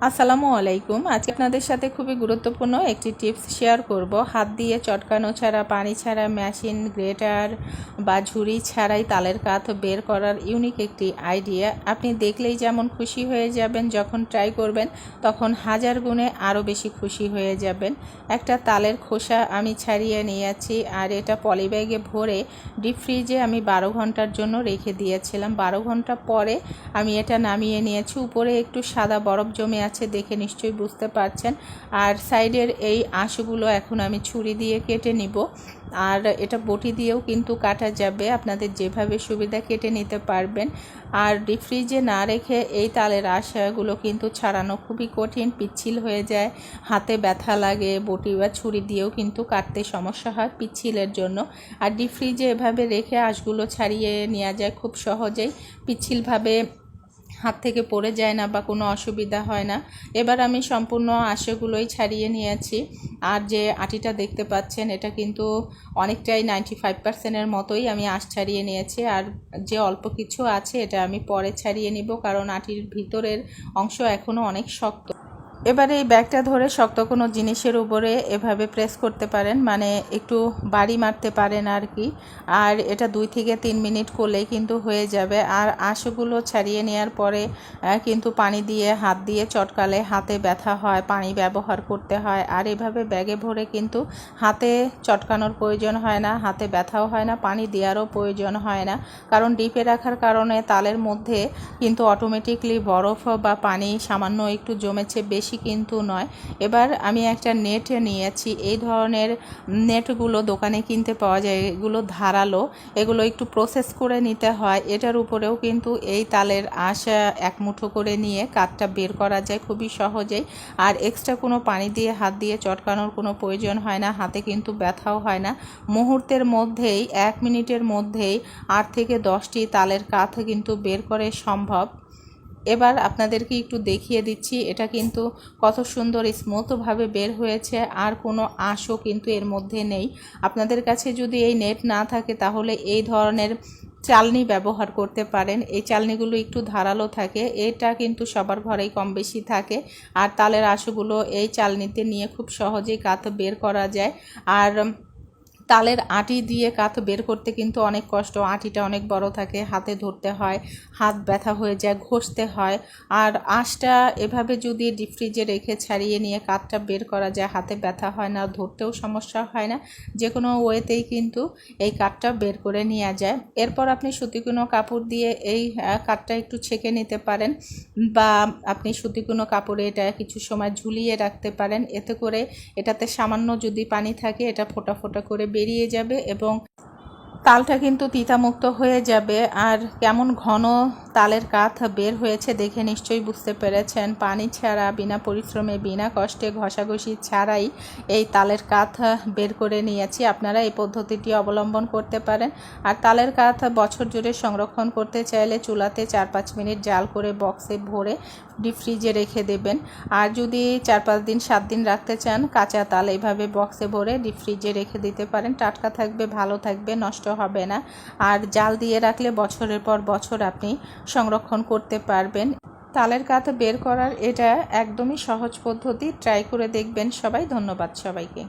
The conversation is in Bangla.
আসসালামু আলাইকুম। আজকে আপনাদের সাথে খুবই গুরুত্বপূর্ণ একটি টিপস শেয়ার করব। হাত দিয়ে চটকানো ছাড়া, পানি ছাড়া, মেশিন, গ্রেটার বা ঝুড়ি ছাড়াই তালের কাঠ বের করার ইউনিক একটি আইডিয়া। আপনি দেখলেই যেমন খুশি হয়ে যাবেন, যখন ট্রাই করবেন তখন হাজার গুণে আরও বেশি খুশি হয়ে যাবেন। একটা তালের খোসা আমি ছাড়িয়ে নিয়েছি, আর এটা পলিব্যাগে ভরে ডিপ ফ্রিজে আমি 12 ঘন্টার জন্য রেখে দিয়েছিলাম। 12 ঘন্টা পরে আমি এটা নামিয়ে নিয়েছি। উপরে একটু সাদা বরফ জমে আছে, দেখে নিশ্চয়ই বুঝতে পারছেন। আর সাইডের এই আঁশগুলো এখন আমি ছুরি দিয়ে কেটে নিব। আর এটা বটি দিয়েও কিন্তু কাটা যাবে, আপনাদের যেভাবে সুবিধা কেটে নিতে পারবেন। আর ডিপ ফ্রিজে না রেখে এই তালের আঁশগুলো কিন্তু ছাড়ানো খুবই কঠিন, পিচ্ছিল হয়ে যায়, হাতে ব্যথা লাগে। বটি বা ছুরি দিয়েও কিন্তু কাটতে সমস্যা হয় পিচ্ছিলের জন্য। আর ডিপ ফ্রিজে এভাবে রেখে আঁশগুলো ছাড়িয়ে নেওয়া যায় খুব সহজেই, পিচ্ছিলভাবে হাত থেকে পড়ে যায় না বা কোনো অসুবিধা হয় না। এবার আমি সম্পূর্ণ আঁশগুলোই ছাড়িয়ে নিয়েছি। আর যে আটিটা দেখতে পাচ্ছেন, এটা কিন্তু অনেকটাই 95%-এর মতোই আমি আঁশ ছাড়িয়ে নিয়েছি। আর যে অল্প কিছু আছে এটা আমি পরে ছাড়িয়ে নিব, কারণ আটির ভিতরের অংশ এখনও অনেক শক্ত। এবারে এই ব্যাগটা ধরে শক্ত কোনো জিনিসের উপরে এভাবে প্রেস করতে পারেন, মানে একটু বাড়ি মারতে পারেন আর কি। আর এটা 2 থেকে 3 মিনিট করলেই কিন্তু হয়ে যাবে। আর আঁশগুলো ছাড়িয়ে নেওয়ার পরে কিন্তু পানি দিয়ে হাত দিয়ে চটকালে হাতে ব্যথা হয়, পানি ব্যবহার করতে হয়। আর এভাবে ব্যাগে ভরে কিন্তু হাতে চটকানোর প্রয়োজন হয় না, হাতে ব্যথাও হয় না, পানি দেওয়ারও প্রয়োজন হয় না, কারণ ডিপে রাখার কারণে তালের মধ্যে কিন্তু অটোমেটিকলি বরফ বা পানি সামান্য একটু জমেছে, বেশি কিন্তু নয়। এবার আমি একটা নেট নিয়েছি। এই ধরনের নেটগুলো দোকানে কিনতে পাওয়া যায়, এগুলো ধারালো, এগুলো একটু প্রসেস করে নিতে হয়। এটার উপরেও কিন্তু এই তালের আঁশ এক মুঠো করে নিয়ে কাঠটা বের করা যায় খুবই সহজেই। আর এক্সট্রা কোনো পানি দিয়ে হাত দিয়ে চটকানোর কোনো প্রয়োজন হয় না, হাতে কিন্তু ব্যথাও হয় না। মুহূর্তের মধ্যেই, 1 মিনিটের মধ্যেই 8 থেকে 10টি তালের কাঠ কিন্তু বের করে সম্ভব। এবার আপনাদেরকে একটু দেখিয়ে দিচ্ছি, এটা কিন্তু কত সুন্দর স্মুথভাবে বের হয়েছে, আর কোনো আঁশও কিন্তু এর মধ্যে নেই। আপনাদের কাছে যদি এই নেট না থাকে তাহলে এই ধরনের চালনি ব্যবহার করতে পারেন। এই চালনিগুলো একটু ধারালো থাকে, এটা কিন্তু সবার ঘরেই কম বেশি থাকে। আর তালের আঁশগুলো এই চালনিতে নিয়ে খুব সহজেই কাঠ বের করা যায়। আর তালের আটি দিয়ে কাঠ বের করতে কিন্তু অনেক কষ্ট, আটিটা অনেক বড় থাকে, হাতে ধরতে হয়, হাত ব্যথা হয়ে যায়, ঘষতে হয়। আর আঁশটা এভাবে যদি ডিপ ফ্রিজে রেখে ছাড়িয়ে নিয়ে কাঠটা বের করা যায়, হাতে ব্যথা হয় না, ধরতেও সমস্যা হয় না, যে কোনো ওয়েতেই কিন্তু এই কাঠটা বের করে নেওয়া যায়। এরপর আপনি সুতি কোনো কাপড় দিয়ে এই কাঠটা একটু ছেঁকে নিতে পারেন, বা আপনি সুতি কোনো কাপড়ে এটা কিছু সময় ঝুলিয়ে রাখতে পারেন। এতে করে এটাতে সামান্য যদি পানি থাকে এটা ফোঁটা ফোঁটা করে বেরিয়ে যাবে এবং তালটা কিন্তু তিতামুক্ত হয়ে যাবে। আর কেমন ঘন তালের কাঠ বের হয়েছে দেখে নিশ্চয়ই বুঝতে পেরেছেন। পানি ছাড়া, বিনা পরিশ্রমে, বিনা কষ্টে, ঘষাঘষি ছাড়াই এই তালের কাঠ বের করে নিয়েছি। আপনারা এই পদ্ধতিটি অবলম্বন করতে পারেন। আর তালের কাঠ বছর জুড়ে সংরক্ষণ করতে চাইলে চুলাতে 4-5 মিনিট জাল করে বক্সে ভরে ডিপ ফ্রিজে রেখে দেবেন। আর যদি 4-5 দিন 7 দিন রাখতে চান, কাঁচা তাল এইভাবে বক্সে ভরে ডিপ ফ্রিজে রেখে দিতে পারেন। টাটকা থাকবে, ভালো থাকবে, নষ্ট হবে না। আর জাল দিয়ে রাখলে বছরের পর বছর আপনি সংরক্ষণ করতে পারবেন। তালের কাঠ বের করার এটা একদমই সহজ পদ্ধতি, ট্রাই করে দেখবেন সবাই। ধন্যবাদ সবাইকে।